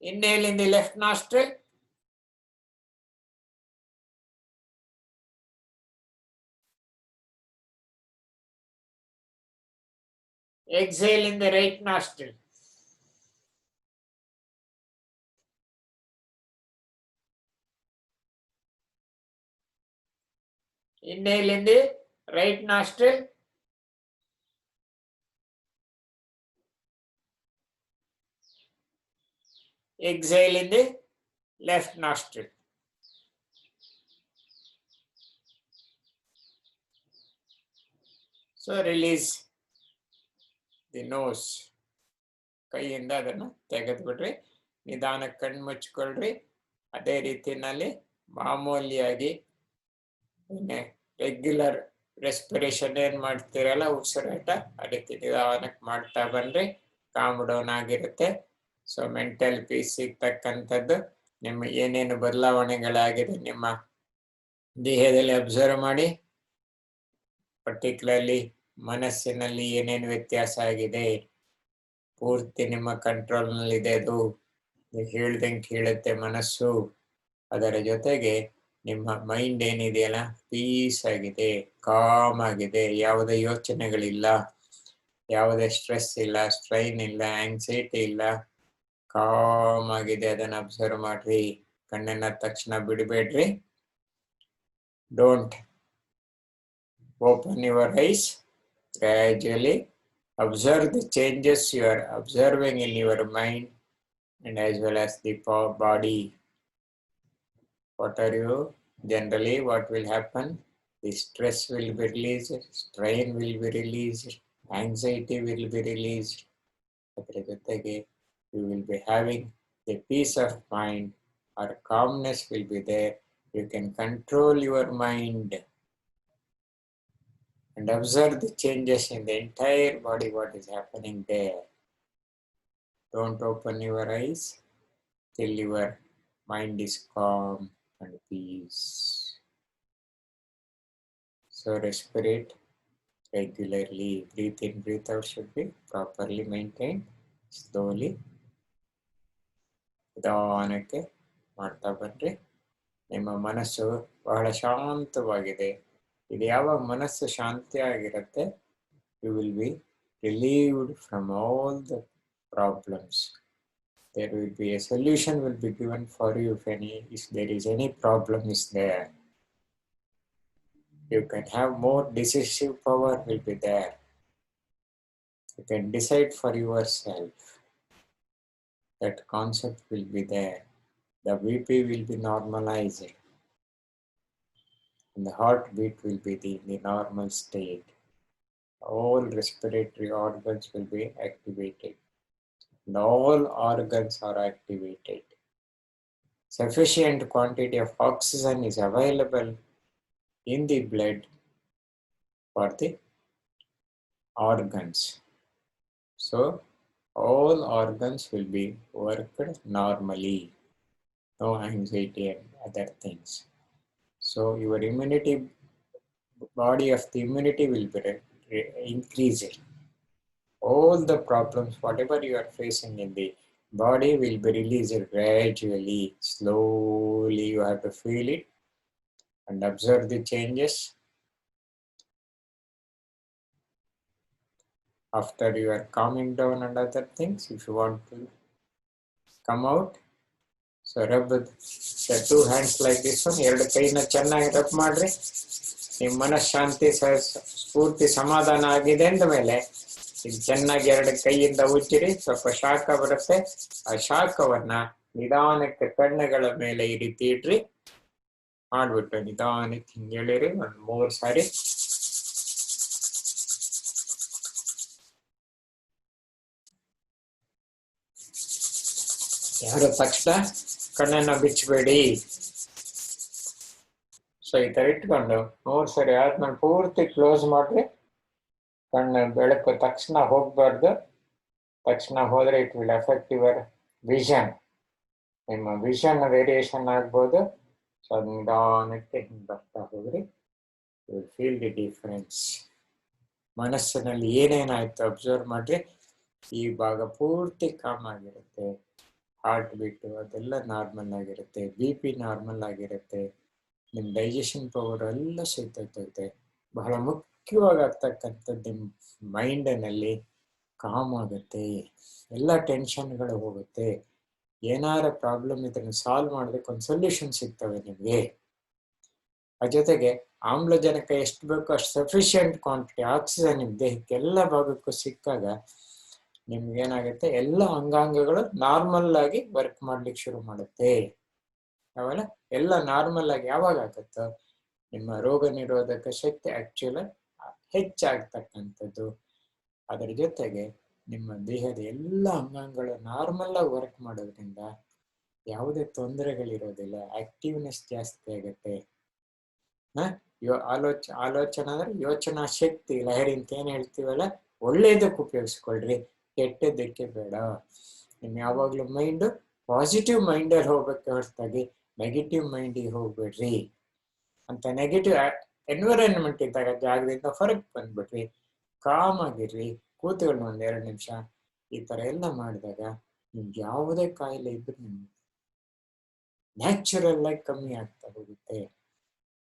Inhale in the left nostril. Exhale in the right nostril. Inhale in the right nostril. Exhale in the left nostril. So release the nose. ಕೈಯಿಂದ ಅದನ್ನು ತೆಗೆದುಬಿಡ್ರಿ. ನಿಧಾನಕ್ಕೆ ಕಣ್ಣು ಮುಚ್ಕೊಳ್ರಿ. ಅದೇ ರೀತಿನಲ್ಲಿ ಮಾಮೂಲಿಯಾಗಿ ರೆಗ್ಯುಲರ್ ರೆಸ್ಪಿರೇಷನ್ ಏನ್ ಮಾಡ್ತೀರಲ್ಲ ಉಸಿರಾಟ ಆ ರೀತಿ ನಿಧಾನಕ್ಕೆ ಮಾಡ್ತಾ ಬನ್ರಿ. ಕಾಮ್ ಡೌನ್ ಆಗಿರುತ್ತೆ. ಸೊ ಮೆಂಟಲ್ ಪೀಸ್ ಸಿಗ್ತಕ್ಕಂಥದ್ದು ನಿಮ್ಮ ಏನೇನು ಬದಲಾವಣೆಗಳಾಗಿದೆ ನಿಮ್ಮ ದೇಹದಲ್ಲಿ ಅಬ್ಸರ್ವ್ ಮಾಡಿ. ಪರ್ಟಿಕ್ಯುಲರ್ಲಿ ಮನಸ್ಸಿನಲ್ಲಿ ಏನೇನು ವ್ಯತ್ಯಾಸ ಆಗಿದೆ ಪೂರ್ತಿ ನಿಮ್ಮ ಕಂಟ್ರೋಲ್ನಲ್ಲಿದೆ. ಅದು ಹೇಳ್ದಂಗೆ ಕೇಳುತ್ತೆ ಮನಸ್ಸು. ಅದರ ಜೊತೆಗೆ ನಿಮ್ಮ ಮೈಂಡ್ ಏನಿದೆಯಲ್ಲ ಪೀಸ್ ಆಗಿದೆ, ಕಾಮ್ ಆಗಿದೆ, ಯಾವುದೇ ಯೋಚನೆಗಳಿಲ್ಲ, ಯಾವುದೇ ಸ್ಟ್ರೆಸ್ ಇಲ್ಲ, ಸ್ಟ್ರೈನ್ ಇಲ್ಲ, ಆಂಗ್ಸೈಟಿ ಇಲ್ಲ, ಕಾಮ್ ಆಗಿದೆ. ಅದನ್ನು ಅಬ್ಸರ್ವ್ ಮಾಡ್ರಿ. ಕಣ್ಣನ್ನ ತಕ್ಷಣ ಬಿಡಬೇಡ್ರಿ. Don't open your eyes. Gradually observe the changes you are observing in your mind and as well as the body. What are you generally, what will happen? The stress will be released, strain will be released, anxiety will be released. You will be having the peace of mind or calmness will be there. You can control your mind and observe the changes in the entire body, what is happening there. Don't open your eyes till your mind is calm and peace. So respirate regularly. Breathe in, breathe out should be properly maintained. Slowly. ನಿಧಾನಕ್ಕೆ ಮಾಡ್ತಾ ಬನ್ರಿ. ನಿಮ್ಮ ಮನಸ್ಸು ಬಹಳ ಶಾಂತವಾಗಿದೆ. ಇದು ಯಾವಾಗ ಮನಸ್ಸು ಶಾಂತಿಯಾಗಿರುತ್ತೆ, you will be relieved from all the problems. There will be a solution will be given for you if there is any problem is there. You can have more decisive power will be there. You can decide for yourself. That concept will be there. The BP will be normalized. And the heartbeat will be in the normal state. All respiratory organs will be activated. And all organs are activated. Sufficient quantity of oxygen is available in the blood for the organs. So all organs will be worked normally. No anxiety and other things. So your immunity, body of the immunity will be increasing. All the problems, whatever you are facing in the body will be released gradually. Slowly you have to feel it and observe the changes. After you are calming down and other things, if you want to come out, so rub the two hands like this one. ಎರಡು ಕೈನ ಚೆನ್ನಾಗಿ ರಬ್ ಮಾಡ್ರಿ. ನಿಮ್ಮ ಮನಃಶಾಂತಿ ಸ್ಫೂರ್ತಿ ಸಮಾಧಾನ ಆಗಿದೆ ಅಂದ ಮೇಲೆ ಇದು ಚೆನ್ನಾಗಿ ಎರಡು ಕೈಯಿಂದ ಉಜ್ಜಿರಿ. ಸ್ವಲ್ಪ ಶಾಖ ಬರುತ್ತೆ. ಆ ಶಾಖವನ್ನ ನಿಧಾನಕ್ಕೆ ಕಣ್ಣುಗಳ ಮೇಲೆ ಈ ರೀತಿ ಇಡ್ರಿ. ಮಾಡ್ಬಿಟ್ಟು ನಿಧಾನಕ್ಕೆ ಹಿಂಗೆ ಹೇಳಿರಿ ಒಂದು 3 ಸಾರಿ. ಯಾರು ತಕ್ಷಣ ಕಣ್ಣನ್ನ ಬಿಚ್ಚಬೇಡಿ. ಸೊ ಈ ತರ ಇಟ್ಕೊಂಡು 3 ಸರಿ ಆದ್ಮೇಲೆ ಪೂರ್ತಿ ಕ್ಲೋಸ್ ಮಾಡ್ರಿ. ಕಣ್ಣು ಬೆಳಕು ತಕ್ಷಣ ಹೋಗ್ಬಾರ್ದು. ತಕ್ಷಣ ಹೋದ್ರೆ it will effect your vision. ನಿಮ್ಮ ವಿಷನ್ ವೇರಿಯೇಷನ್ ಆಗ್ಬೋದು. ಸೊ ಅದು ನಿಧಾನಕ್ಕೆ ಹಿಂಗೆ ಬರ್ತಾ ಹೋಗ್ರಿ. You will feel the difference. ಮನಸ್ಸಿನಲ್ಲಿ ಏನೇನಾಯ್ತು ಅಬ್ಸರ್ವ್ ಮಾಡ್ರಿ. ಈ ಭಾಗ ಪೂರ್ತಿ ಕಾಮ್ ಆಗಿರುತ್ತೆ. ಹಾರ್ಟ್ ಬೀಟು ಅದೆಲ್ಲ ನಾರ್ಮಲ್ ಆಗಿರುತ್ತೆ, BP ನಾರ್ಮಲ್ ಆಗಿರುತ್ತೆ, ನಿಮ್ಮ ಡೈಜೆಷನ್ ಪವರ್ ಎಲ್ಲ ಸಿಗ್ತೈತೆ. ಬಹಳ ಮುಖ್ಯವಾಗಿ ಆಗ್ತಕ್ಕಂಥದ್ದು ನಿಮ್ಮ ಮೈಂಡಿನಲ್ಲಿ ಕಾಮ್ ಆಗುತ್ತೆ, ಎಲ್ಲ ಟೆನ್ಷನ್ಗಳು ಹೋಗುತ್ತೆ. ಏನಾರ ಪ್ರಾಬ್ಲಮ್ ಇದನ್ನು ಸಾಲ್ವ್ ಮಾಡೋದಕ್ಕೆ ಒಂದು ಸೊಲ್ಯೂಷನ್ ಸಿಗ್ತವೆ ನಿಮಗೆ. ಅದ್ರ ಜೊತೆಗೆ ಆಮ್ಲಜನಕ ಎಷ್ಟು ಬೇಕೋ ಅಷ್ಟು ಸಫಿಷಿಯಂಟ್ ಕ್ವಾಂಟಿಟಿ ಆಕ್ಸಿಜನ್ ನಿಮ್ಮ ದೇಹಕ್ಕೆ ಎಲ್ಲ ಭಾಗಕ್ಕೂ ಸಿಕ್ಕಾಗ ನಿಮ್ಗೇನಾಗುತ್ತೆ, ಎಲ್ಲ ಅಂಗಾಂಗಗಳು ನಾರ್ಮಲ್ ಆಗಿ ವರ್ಕ್ ಮಾಡ್ಲಿಕ್ಕೆ ಶುರು ಮಾಡುತ್ತೆ. ಅವೆಲ್ಲ ಎಲ್ಲ ನಾರ್ಮಲ್ ಆಗಿ ಯಾವಾಗ ಆಗುತ್ತೋ ನಿಮ್ಮ ರೋಗ ನಿರೋಧಕ ಶಕ್ತಿ ಆಕ್ಚುಲಿ ಹೆಚ್ಚಾಗ್ತಕ್ಕಂಥದ್ದು. ಅದರ ಜೊತೆಗೆ ನಿಮ್ಮ ದೇಹದ ಎಲ್ಲ ಅಂಗಾಂಗಗಳು ನಾರ್ಮಲ್ ಆಗಿ ವರ್ಕ್ ಮಾಡೋದ್ರಿಂದ ಯಾವುದೇ ತೊಂದರೆಗಳಿರೋದಿಲ್ಲ, ಆಕ್ಟಿವ್ನೆಸ್ ಜಾಸ್ತಿ ಆಗುತ್ತೆ. ಆಲೋಚನಾ ಅಂದ್ರೆ ಯೋಚನಾ ಶಕ್ತಿ ಲಹರಿ ಅಂತ ಏನ್ ಹೇಳ್ತೀವಲ್ಲ, ಒಳ್ಳೇದಕ್ಕೆ ಉಪಯೋಗಿಸ್ಕೊಳ್ರಿ, ಕೆಟ್ಟದ್ದಕ್ಕೆ ಬೇಡ. ನಿಮ್ ಯಾವಾಗ್ಲೂ ಮೈಂಡ್ ಪಾಸಿಟಿವ್ ಮೈಂಡಲ್ಲಿ ಹೋಗ್ಬೇಕು ಹೊರತಾಗಿ ನೆಗೆಟಿವ್ ಮೈಂಡಿಗೆ ಹೋಗ್ಬೇಡ್ರಿ. ಅಂತ ನೆಗೆಟಿವ್ ಎನ್ವಿರಾನ್ಮೆಂಟ್ ಇದ್ದಾಗ ಜಾಗದಿಂದ ಹೊರಗೆ ಬಂದ್ಬಿಟ್ರಿ, ಕಾಮ್ ಆಗಿರ್ರಿ, ಕೂತ್ಕೊಳ್ಳಿ ಒಂದ್ 2 ನಿಮಿಷ. ಈ ತರ ಎಲ್ಲ ಮಾಡಿದಾಗ ನಿಮ್ಗೆ ಯಾವುದೇ ಕಾಯಿಲೆ ಇದ್ರು ನಿಮ್ಗೆ ನ್ಯಾಚುರಲ್ ಆಗಿ ಕಮ್ಮಿ ಆಗ್ತಾ ಹೋಗುತ್ತೆ.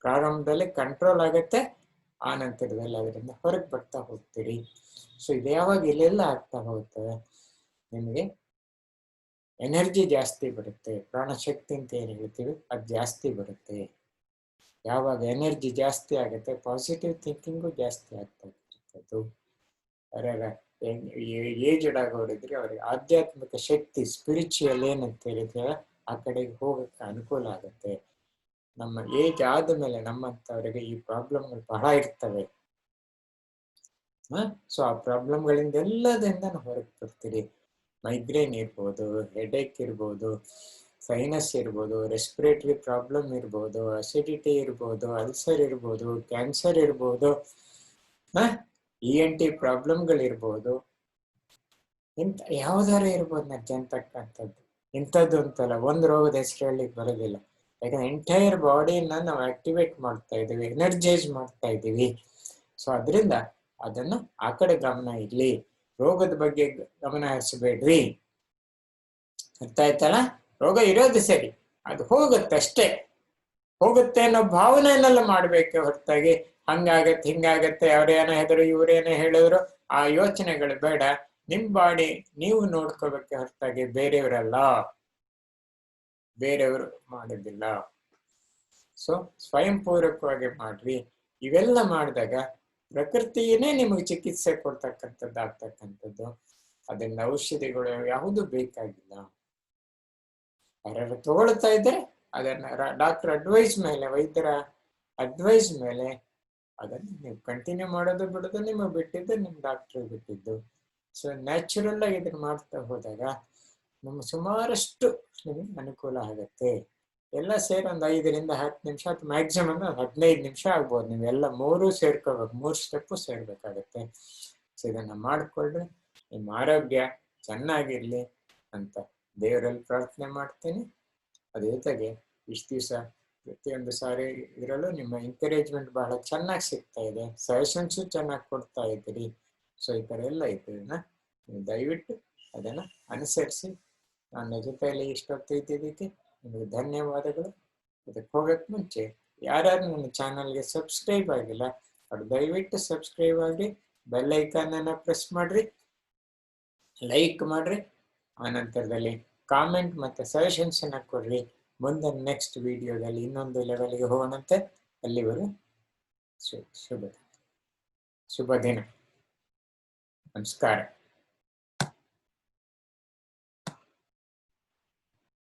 ಪ್ರಾರಂಭದಲ್ಲಿ ಕಂಟ್ರೋಲ್ ಆಗುತ್ತೆ, ಆ ನಂತರದಲ್ಲಿ ಅದರಿಂದ ಹೊರಗೆ ಬರ್ತಾ ಹೋಗ್ತೀರಿ. ಸೊ ಇದು ಯಾವಾಗ ಇಲ್ಲೆಲ್ಲ ಆಗ್ತಾ ಹೋಗ್ತದೆ, ನಿಮಗೆ ಎನರ್ಜಿ ಜಾಸ್ತಿ ಬರುತ್ತೆ, ಪ್ರಾಣಶಕ್ತಿ ಅಂತ ಏನ್ ಹೇಳ್ತೀವಿ ಅದು ಜಾಸ್ತಿ ಬರುತ್ತೆ. ಯಾವಾಗ ಎನರ್ಜಿ ಜಾಸ್ತಿ ಆಗುತ್ತೆ, ಪಾಸಿಟಿವ್ ಥಿಂಕಿಂಗು ಜಾಸ್ತಿ ಆಗ್ತಾ ಇರ್ತದ್ದು. ಏಜ್ಡ್ ಆಗೋರಿದ್ರೆ ಅವ್ರಿಗೆ ಆಧ್ಯಾತ್ಮಿಕ ಶಕ್ತಿ, ಸ್ಪಿರಿಚುವಲ್ ಏನಂತ ಹೇಳಿದ್ರೆ ಆ ಕಡೆಗೆ ಹೋಗಕ್ಕೆ ಅನುಕೂಲ ಆಗುತ್ತೆ. ನಮ್ಮ ಏಜ್ ಆದ್ಮೇಲೆ ನಮ್ಮಂತವರಿಗೆ ಈ ಪ್ರಾಬ್ಲಮ್ಗಳು ಬಹಳ ಇರ್ತವೆ. ಸೊ ಆ ಪ್ರಾಬ್ಲಮ್ಗಳಿಂದ ಎಲ್ಲದಿಂದ ಹೊರಗೆ ಬರ್ತೀರಿ. ಮೈಗ್ರೇನ್ ಇರ್ಬೋದು, ಹೆಡೇಕ್ ಇರ್ಬೋದು, ಸೈನಸ್ ಇರ್ಬೋದು, ರೆಸ್ಪಿರೇಟರಿ ಪ್ರಾಬ್ಲಮ್ ಇರ್ಬೋದು, ಅಸಿಡಿಟಿ ಇರ್ಬೋದು, ಅಲ್ಸರ್ ಇರ್ಬೋದು, ಕ್ಯಾನ್ಸರ್ ಇರ್ಬೋದು, ENT ಪ್ರಾಬ್ಲಮ್ಗಳಿರ್ಬೋದು, ಇಂಥ ಯಾವ್ದಾರ ಇರ್ಬೋದು ನಜ್ಜಂತಕ್ಕಂಥದ್ದು. ಇಂಥದ್ದು ಅಂತಲ್ಲ, ಒಂದು ರೋಗದ ಹೆಸರು ಹೇಳಲಿಕ್ಕೆ ಬರೋದಿಲ್ಲ. ಯಾಕಂದ್ರೆ ಎಂಟೈರ್ ಬಾಡಿನ ನಾವು ಆಕ್ಟಿವೇಟ್ ಮಾಡ್ತಾ ಇದೀವಿ, ಎನರ್ಜೈಸ್ ಮಾಡ್ತಾ ಇದೀವಿ. ಸೊ ಅದರಿಂದ ಅದನ್ನ ಆ ಕಡೆ ಗಮನ ಇರ್ಲಿ, ರೋಗದ ಬಗ್ಗೆ ಗಮನ ಹರಿಸಬೇಡ್ರಿ. ಅರ್ಥ ಆಯ್ತಲ್ಲ? ರೋಗ ಇರೋದು ಸರಿ, ಅದು ಹೋಗುತ್ತೆ ಅಷ್ಟೇ. ಹೋಗುತ್ತೆ ಅನ್ನೋ ಭಾವನೆಯನ್ನೆಲ್ಲ ಮಾಡ್ಬೇಕೆ ಹೊರತಾಗಿ ಹಂಗಾಗತ್ತೆ ಹಿಂಗಾಗತ್ತೆ ಅವ್ರೇನೋ ಹೆದರು ಇವ್ರೇನೋ ಹೇಳಿದ್ರು ಆ ಯೋಚನೆಗಳು ಬೇಡ. ನಿಮ್ ಬಾಡಿ ನೀವು ನೋಡ್ಕೋಬೇಕೆ ಹೊರತಾಗಿ ಬೇರೆಯವರಲ್ಲ, ಬೇರೆಯವರು ಮಾಡೋದಿಲ್ಲ. ಸೊ ಸ್ವಯಂ ಪೂರಕವಾಗಿ ಮಾಡ್ರಿ. ಇವೆಲ್ಲ ಮಾಡಿದಾಗ ಪ್ರಕೃತಿಯೇ ನಿಮಗೆ ಚಿಕಿತ್ಸೆ ಕೊಡ್ತಕ್ಕಂಥದ್ದು ಆಗ್ತಕ್ಕಂಥದ್ದು. ಅದರಿಂದ ಔಷಧಿಗಳು ಯಾವುದು ಬೇಕಾಗಿಲ್ಲ. ಯಾರು ತಗೊಳ್ತಾ ಇದ್ರೆ ಅದನ್ನ ಡಾಕ್ಟರ್ ಅಡ್ವೈಸ್ ಮೇಲೆ, ವೈದ್ಯರ ಅಡ್ವೈಸ್ ಮೇಲೆ ಅದನ್ನು ನೀವು ಕಂಟಿನ್ಯೂ ಮಾಡೋದು ಬಿಡೋದು ನಿಮಗೆ ಬಿಟ್ಟಿದ್ದು, ನಿಮ್ ಡಾಕ್ಟರ್ ಬಿಟ್ಟಿದ್ದು. ಸೊ ನ್ಯಾಚುರಲ್ ಆಗಿ ಇದನ್ನ ಮಾಡ್ತಾ ಹೋದಾಗ ನಮ್ಗೆ ಸುಮಾರಷ್ಟು ನಿಮಗೆ ಅನುಕೂಲ ಆಗುತ್ತೆ. ಎಲ್ಲ ಸೇರಿ ಒಂದು 5 ರಿಂದ 10 ನಿಮಿಷ ಅಥವಾ ಮ್ಯಾಕ್ಸಿಮಮ್ 15 ನಿಮಿಷ ಆಗ್ಬೋದು. ನೀವೆಲ್ಲ 3 ಸೇರ್ಕೋಬೇಕು, 3 ಸ್ಟೆಪ್ಪು ಸೇರ್ಬೇಕಾಗತ್ತೆ. ಸೊ ಇದನ್ನ ಮಾಡ್ಕೊಳ್ರಿ, ನಿಮ್ಮ ಆರೋಗ್ಯ ಚೆನ್ನಾಗಿರ್ಲಿ ಅಂತ ದೇವರಲ್ಲಿ ಪ್ರಾರ್ಥನೆ ಮಾಡ್ತೀನಿ. ಅದೇ ಜೊತೆಗೆ ಇಷ್ಟು ದಿವಸ ಪ್ರತಿಯೊಂದು ಸಾರಿ ಇದರಲ್ಲೂ ನಿಮ್ಮ ಎಂಕರೇಜ್ಮೆಂಟ್ ಬಹಳ ಚೆನ್ನಾಗಿ ಸಿಗ್ತಾ ಇದೆ, ಸಜೆಷನ್ಸು ಚೆನ್ನಾಗಿ ಕೊಡ್ತಾ ಇದ್ದೀರಿ. ಸೊ ಈ ಥರ ಎಲ್ಲ ಇದನ್ನ ನೀವು ದಯವಿಟ್ಟು ಅದನ್ನ ಅನುಸರಿಸಿ. ನನ್ನ ಜೊತೆಯಲ್ಲಿ ಇಷ್ಟೊತ್ತು ಇದ್ದಿದ್ದಕ್ಕೆ ನಿಮಗೆ ಧನ್ಯವಾದಗಳು. ಅದಕ್ಕೆ ಹೋಗಕ್ಕೆ ಮುಂಚೆ ಯಾರ್ಯಾರು ನನ್ನ ಚಾನಲ್ಗೆ ಸಬ್ಸ್ಕ್ರೈಬ್ ಆಗಿಲ್ಲ ಅವ್ರು ದಯವಿಟ್ಟು ಸಬ್ಸ್ಕ್ರೈಬ್ ಆಗಿ, ಬೆಲ್ ಐಕಾನ್ ಅನ್ನ ಪ್ರೆಸ್ ಮಾಡ್ರಿ, ಲೈಕ್ ಮಾಡ್ರಿ, ಆನಂತರದಲ್ಲಿ ಕಾಮೆಂಟ್ ಮತ್ತೆ ಸಜೆಷನ್ಸ್ ಅನ್ನ ಕೊಡ್ರಿ. ಮುಂದೆ ನೆಕ್ಸ್ಟ್ ವಿಡಿಯೋದಲ್ಲಿ ಇನ್ನೊಂದು ಲೆವೆಲ್ಗೆ ಹೋಗೋಣಂತೆ. ಅಲ್ಲಿವರೆಗೂ ಶುಭ ದಿನ, ನಮಸ್ಕಾರ.